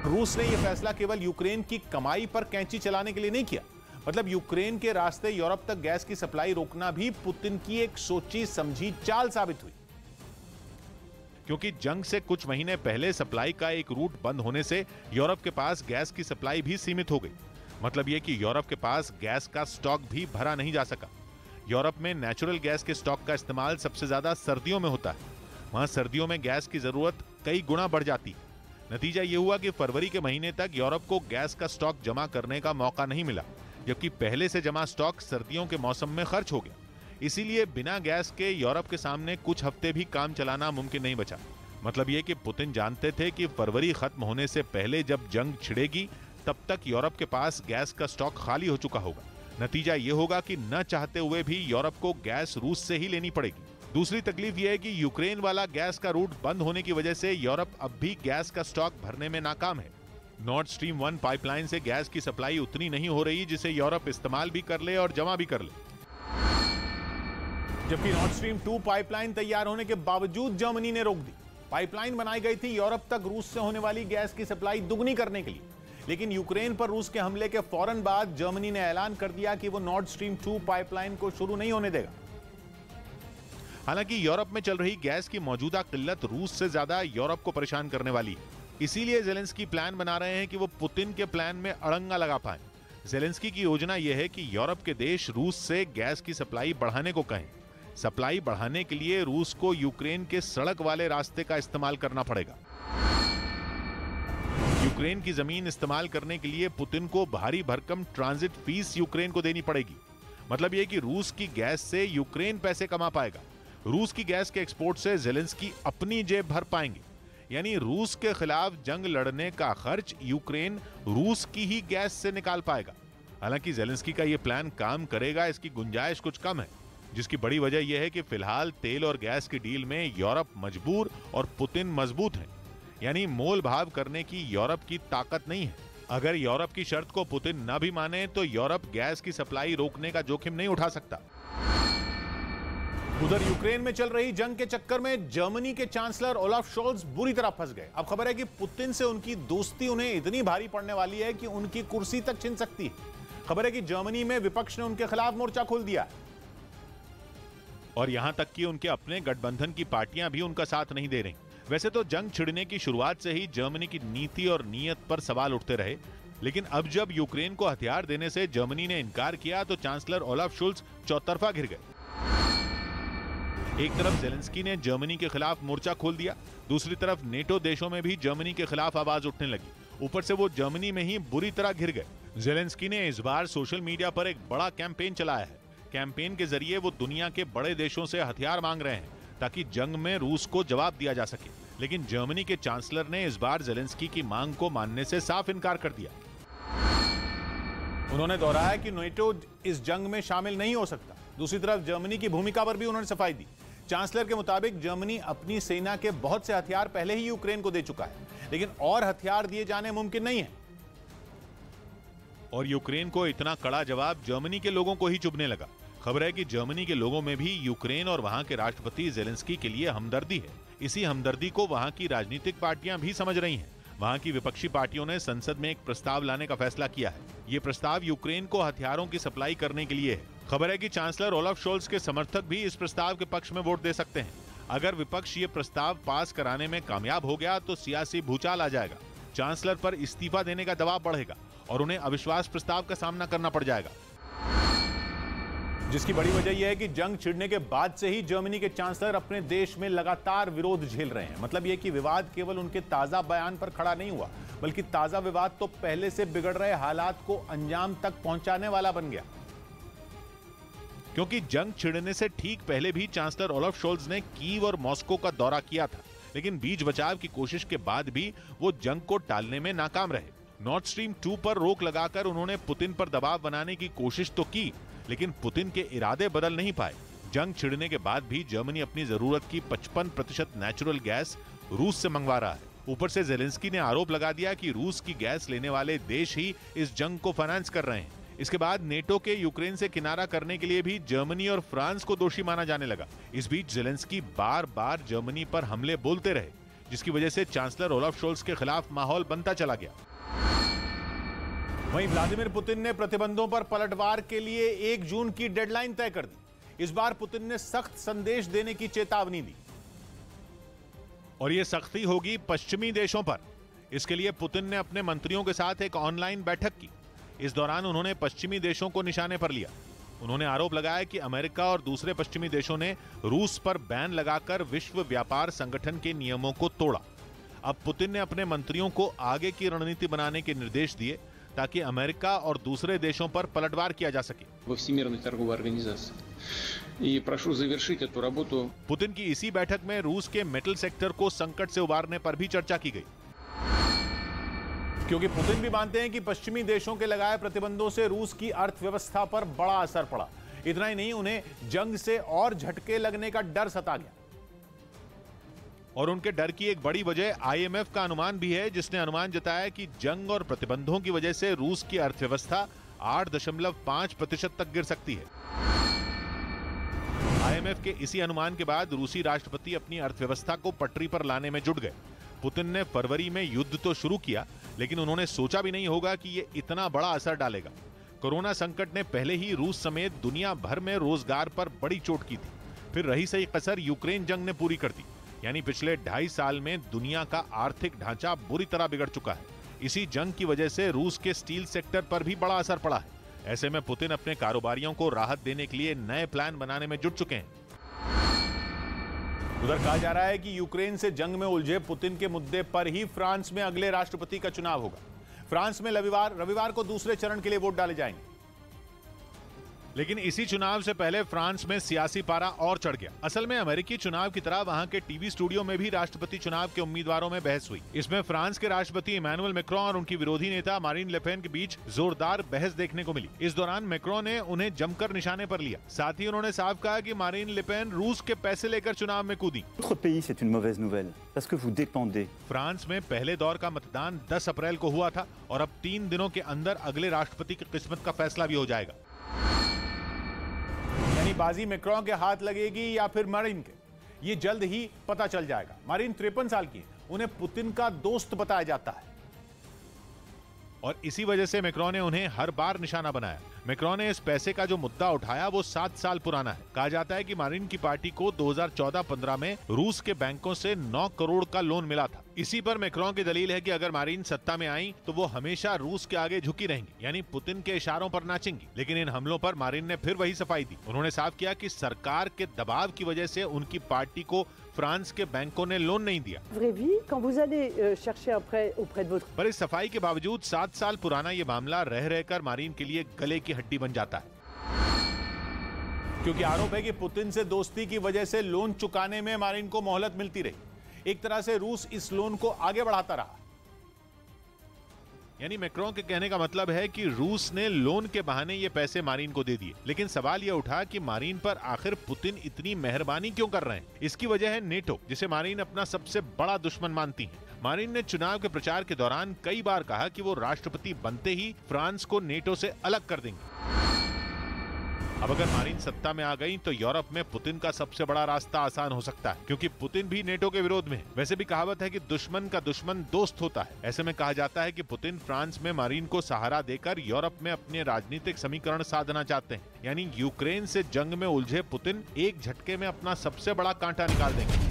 रूस ने यह फैसला केवल यूक्रेन की कमाई पर कैंची चलाने के लिए नहीं किया। मतलब यूक्रेन के रास्ते यूरोप तक गैस की सप्लाई रोकना भी पुतिन की एक सोची समझी चाल साबित हुई, क्योंकि जंग से कुछ महीने पहले सप्लाई का एक रूट बंद होने से यूरोप के पास गैस की सप्लाई भी सीमित हो गई। मतलब यह कि यूरोप के पास गैस का स्टॉक भी भरा नहीं जा सका। यूरोप में नेचुरल गैस के स्टॉक का इस्तेमाल सबसे ज्यादा सर्दियों में होता है। वहां सर्दियों में गैस की जरूरत कई गुना बढ़ जाती है। नतीजा यह हुआ कि फरवरी के महीने तक यूरोप को गैस का स्टॉक जमा करने का मौका नहीं मिला, जबकि पहले से जमा स्टॉक सर्दियों के मौसम में खर्च हो गया। इसीलिए बिना गैस के यूरोप के सामने कुछ हफ्ते भी काम चलाना मुमकिन नहीं बचा। मतलब यह कि पुतिन जानते थे कि फरवरी खत्म होने से पहले जब जंग छिड़ेगी तब तक यूरोप के पास गैस का स्टॉक खाली हो चुका होगा। नतीजा यह होगा कि न चाहते हुए भी यूरोप को गैस रूस से ही लेनी पड़ेगी। दूसरी तकलीफ यह है कि यूक्रेन वाला गैस का रूट बंद होने की वजह से यूरोप अब भी गैस का स्टॉक भरने में नाकाम है। नॉर्थ स्ट्रीम 1 पाइपलाइन से गैस की सप्लाई उतनी नहीं हो रही जिसे यूरोप इस्तेमाल भी कर ले और जमा भी कर ले। जबकि नॉर्थ स्ट्रीम 2 पाइपलाइन तैयार होने के बावजूद जर्मनी ने रोक दी। पाइपलाइन बनाई गई थी यूरोप तक रूस से होने वाली गैस की सप्लाई दुगनी करने के लिए, लेकिन यूक्रेन पर रूस के हमले के फौरन बाद जर्मनी ने ऐलान कर दिया कि वो नॉर्थ स्ट्रीम 2 पाइपलाइन को शुरू नहीं होने देगा। हालांकि यूरोप में चल रही गैस की मौजूदा किल्लत रूस से ज्यादा यूरोप को परेशान करने वाली है। इसीलिए जेलेंस्की प्लान बना रहे हैं कि वो पुतिन के प्लान में अड़ंगा लगा पाए। जेलेंस्की की योजना यह है कि यूरोप के देश रूस से गैस की सप्लाई बढ़ाने को कहें। सप्लाई बढ़ाने के लिए रूस को यूक्रेन के सड़क वाले रास्ते का इस्तेमाल करना पड़ेगा। यूक्रेन की जमीन इस्तेमाल करने के लिए पुतिन को भारी भरकम ट्रांजिट फीस यूक्रेन को देनी पड़ेगी। मतलब यह कि रूस की गैस से यूक्रेन पैसे कमा पाएगा। रूस की गैस के एक्सपोर्ट से जेलेंस्की अपनी जेब भर पाएंगे। यानी रूस के खिलाफ जंग लड़ने का खर्च यूक्रेन रूस की ही गैस से निकाल पाएगा। हालांकि जेलेंस्की का यह प्लान काम करेगा इसकी गुंजाइश कुछ कम है, जिसकी बड़ी वजह यह है कि फिलहाल तेल और गैस की डील में यूरोप मजबूर और पुतिन मजबूत है। यानी मोल भाव करने की यूरोप की ताकत नहीं है। अगर यूरोप की शर्त को पुतिन न भी माने तो यूरोप गैस की सप्लाई रोकने का जोखिम नहीं उठा सकता। उधर यूक्रेन में चल रही जंग के चक्कर में जर्मनी के चांसलर ओलाफ शोल्ज बुरी तरह फंस गए। अब खबर है कि पुतिन से उनकी दोस्ती उन्हें इतनी भारी पड़ने वाली है कि उनकी कुर्सी तक छिन सकती है। खबर है कि जर्मनी में विपक्ष ने उनके खिलाफ मोर्चा खोल दिया और यहां तक कि उनके अपने गठबंधन की पार्टियां भी उनका साथ नहीं दे रही। वैसे तो जंग छिड़ने की शुरुआत से ही जर्मनी की नीति और नीयत पर सवाल उठते रहे, लेकिन अब जब यूक्रेन को हथियार देने से जर्मनी ने इनकार किया तो चांसलर ओलाफ शोल्ज चौतरफा घिर गए। एक तरफ जेलेंस्की ने जर्मनी के खिलाफ मोर्चा खोल दिया, दूसरी तरफ नेटो देशों में भी जर्मनी के खिलाफ आवाज उठने लगी। ऊपर से वो जर्मनी में ही बुरी तरह घिर गए। जेलेंस्की ने इस बार सोशल मीडिया पर एक बड़ा कैंपेन चलाया है। कैंपेन के जरिए वो दुनिया के बड़े देशों से हथियार मांग रहे हैं ताकि जंग में रूस को जवाब दिया जा सके। लेकिन जर्मनी के चांसलर ने इस बार जेलेंस्की की मांग को मानने से साफ इनकार कर दिया। उन्होंने दोहराया कि नेटो इस जंग में शामिल नहीं हो सकता। दूसरी तरफ जर्मनी की भूमिका पर भी उन्होंने सफाई दी। चांसलर के मुताबिक जर्मनी अपनी सेना के बहुत से हथियार पहले ही यूक्रेन को दे चुका है, लेकिन और हथियार दिए जाने मुमकिन नहीं है। और यूक्रेन को इतना कड़ा जवाब जर्मनी के लोगों को ही चुभने लगा। खबर है कि जर्मनी के लोगों में भी यूक्रेन और वहां के राष्ट्रपति जेलेंस्की के लिए हमदर्दी है। इसी हमदर्दी को वहां की राजनीतिक पार्टियां भी समझ रही हैं। वहां की विपक्षी पार्टियों ने संसद में एक प्रस्ताव लाने का फैसला किया है। ये प्रस्ताव यूक्रेन को हथियारों की सप्लाई करने के लिए है। खबर है कि चांसलर ओलाफ शोल्ज के समर्थक भी इस प्रस्ताव के पक्ष में वोट दे सकते हैं। अगर विपक्ष ये प्रस्ताव पास कराने में कामयाब हो गया तो सियासी भूचाल आ जाएगा। चांसलर पर इस्तीफा देने का दबाव बढ़ेगा और उन्हें अविश्वास प्रस्ताव का सामना करना पड़ जाएगा। जिसकी बड़ी वजह यह है कि जंग छिड़ने के बाद से ही जर्मनी के चांसलर अपने देश में लगातार विरोध झेल रहे हैं। मतलब यह कि विवाद केवल उनके ताजा बयान पर खड़ा नहीं हुआ, बल्कि ताजा विवाद तो पहले से बिगड़ रहे हालात को अंजाम तक पहुंचाने वाला बन गया। क्योंकि जंग छिड़ने से ठीक पहले भी चांसलर ओलाफ शोल्ज ने कीव और मॉस्को का दौरा किया था, लेकिन बीच बचाव की कोशिश के बाद भी वो जंग को टालने में नाकाम रहे। नॉर्थ स्ट्रीम 2 पर रोक लगाकर उन्होंने पुतिन पर दबाव बनाने की कोशिश तो की, लेकिन पुतिन के इरादे बदल नहीं पाए। जंग छिड़ने के बाद भी जर्मनी अपनी जरूरत की 55% नेचुरल गैस रूस से मंगवा रहा है। ऊपर से जेलेंस्की ने आरोप लगा दिया कि रूस की गैस लेने वाले देश ही इस जंग को फाइनेंस कर रहे हैं। इसके बाद नेटो के यूक्रेन से किनारा करने के लिए भी जर्मनी और फ्रांस को दोषी माना जाने लगा। इस बीच जेलेंस्की बार बार जर्मनी पर हमले बोलते रहे, जिसकी वजह से चांसलर ओलाफ शोल्स के खिलाफ माहौल बनता चला गया। वहीं व्लादिमीर पुतिन ने प्रतिबंधों पर पलटवार के लिए 1 जून की डेडलाइन तय कर दी। इस बार पुतिन ने सख्त संदेश देने की चेतावनी दी और यह सख्ती होगी पश्चिमी देशों पर। इसके लिए पुतिन ने अपने मंत्रियों के साथ एक ऑनलाइन बैठक की। इस दौरान उन्होंने पश्चिमी देशों को निशाने पर लिया। उन्होंने आरोप लगाया कि अमेरिका और दूसरे पश्चिमी देशों ने रूस पर बैन लगाकर विश्व व्यापार संगठन के नियमों को तोड़ा। अब पुतिन ने अपने मंत्रियों को आगे की रणनीति बनाने के निर्देश दिए ताकि अमेरिका और दूसरे देशों पर पलटवार किया जा सके। पुतिन की इसी बैठक में रूस के मेटल सेक्टर को संकट से उबारने पर भी चर्चा की गई, क्योंकि पुतिन भी मानते हैं कि पश्चिमी देशों के लगाए प्रतिबंधों से रूस की अर्थव्यवस्था पर बड़ा असर पड़ा। इतना ही नहीं, उन्हें जंग से और झटके लगने का डर सता गया। और उनके डर की एक बड़ी वजह आईएमएफ का अनुमान भी है, जिसने अनुमान जताया कि जंग और प्रतिबंधों की वजह से रूस की अर्थव्यवस्था 8.5% तक गिर सकती है। आईएमएफ के इसी अनुमान के बाद रूसी राष्ट्रपति अपनी अर्थव्यवस्था को पटरी पर लाने में जुट गए। पुतिन ने फरवरी में युद्ध तो शुरू किया, लेकिन उन्होंने सोचा भी नहीं होगा कि ये इतना बड़ा असर डालेगा। कोरोना संकट ने पहले ही रूस समेत दुनिया भर में रोजगार पर बड़ी चोट की थी। फिर रही सही कसर यूक्रेन जंग ने पूरी कर दी। यानी पिछले 2.5 साल में दुनिया का आर्थिक ढांचा बुरी तरह बिगड़ चुका है। इसी जंग की वजह से रूस के स्टील सेक्टर पर भी बड़ा असर पड़ा है। ऐसे में पुतिन अपने कारोबारियों को राहत देने के लिए नए प्लान बनाने में जुट चुके हैं। उधर कहा जा रहा है कि यूक्रेन से जंग में उलझे पुतिन के मुद्दे पर ही फ्रांस में अगले राष्ट्रपति का चुनाव होगा। फ्रांस में रविवार को दूसरे चरण के लिए वोट डाले जाएंगे। लेकिन इसी चुनाव से पहले फ्रांस में सियासी पारा और चढ़ गया। असल में अमेरिकी चुनाव की तरह वहां के टीवी स्टूडियो में भी राष्ट्रपति चुनाव के उम्मीदवारों में बहस हुई। इसमें फ्रांस के राष्ट्रपति इमैनुअल मैक्रों और उनकी विरोधी नेता मारीन ले पेन के बीच जोरदार बहस देखने को मिली। इस दौरान मैक्रों ने उन्हें जमकर निशाने पर लिया। साथ ही उन्होंने साफ कहा कि मारीन ले पेन रूस के पैसे लेकर चुनाव में कूदी। फ्रांस में पहले दौर का मतदान 10 अप्रैल को हुआ था और अब 3 दिनों के अंदर अगले राष्ट्रपति की किस्मत का फैसला भी हो जाएगा। यानी बाजी मैक्रों के हाथ लगेगी या फिर मारीन के, ये जल्द ही पता चल जाएगा। मारीन 53 साल की है, उन्हें पुतिन का दोस्त बताया जाता है और इसी वजह से मैक्रों ने उन्हें हर बार निशाना बनाया। मैक्रों ने इस पैसे का जो मुद्दा उठाया वो 7 साल पुराना है। कहा जाता है कि मारीन की पार्टी को 2014-15 में रूस के बैंकों से 9 करोड़ का लोन मिला था। इसी पर मैक्रों की दलील है कि अगर मारीन सत्ता में आई तो वो हमेशा रूस के आगे झुकी रहेंगी, यानी पुतिन के इशारों पर नाचेंगी। लेकिन इन हमलों पर मारीन ने फिर वही सफाई दी। उन्होंने साफ किया कि सरकार के दबाव की वजह से उनकी पार्टी को फ्रांस के बैंकों ने लोन नहीं दिया। पर इस सफाई के बावजूद 7 साल पुराना ये मामला रह रहकर मारीन के लिए गले की हड्डी बन जाता है, क्योंकि आरोप है कि पुतिन से दोस्ती की वजह से लोन चुकाने में मारीन को मोहलत मिलती रही। एक तरह से रूस इस लोन को आगे बढ़ाता रहा। यानी मैक्रों के कहने का मतलब है कि रूस ने लोन के बहाने ये पैसे मारीन को दे दिए। लेकिन सवाल ये उठा कि मारीन पर आखिर पुतिन इतनी मेहरबानी क्यों कर रहे हैं। इसकी वजह है नेटो, जिसे मारीन अपना सबसे बड़ा दुश्मन मानती है। मारीन ने चुनाव के प्रचार के दौरान कई बार कहा कि वो राष्ट्रपति बनते ही फ्रांस को नेटो से अलग कर देंगे। अब अगर मारीन सत्ता में आ गई तो यूरोप में पुतिन का सबसे बड़ा रास्ता आसान हो सकता है, क्योंकि पुतिन भी नेटो के विरोध में है। वैसे भी कहावत है कि दुश्मन का दुश्मन दोस्त होता है। ऐसे में कहा जाता है कि पुतिन फ्रांस में मारीन को सहारा देकर यूरोप में अपने राजनीतिक समीकरण साधना चाहते हैं। यानी यूक्रेन से जंग में उलझे पुतिन एक झटके में अपना सबसे बड़ा कांटा निकाल देंगे।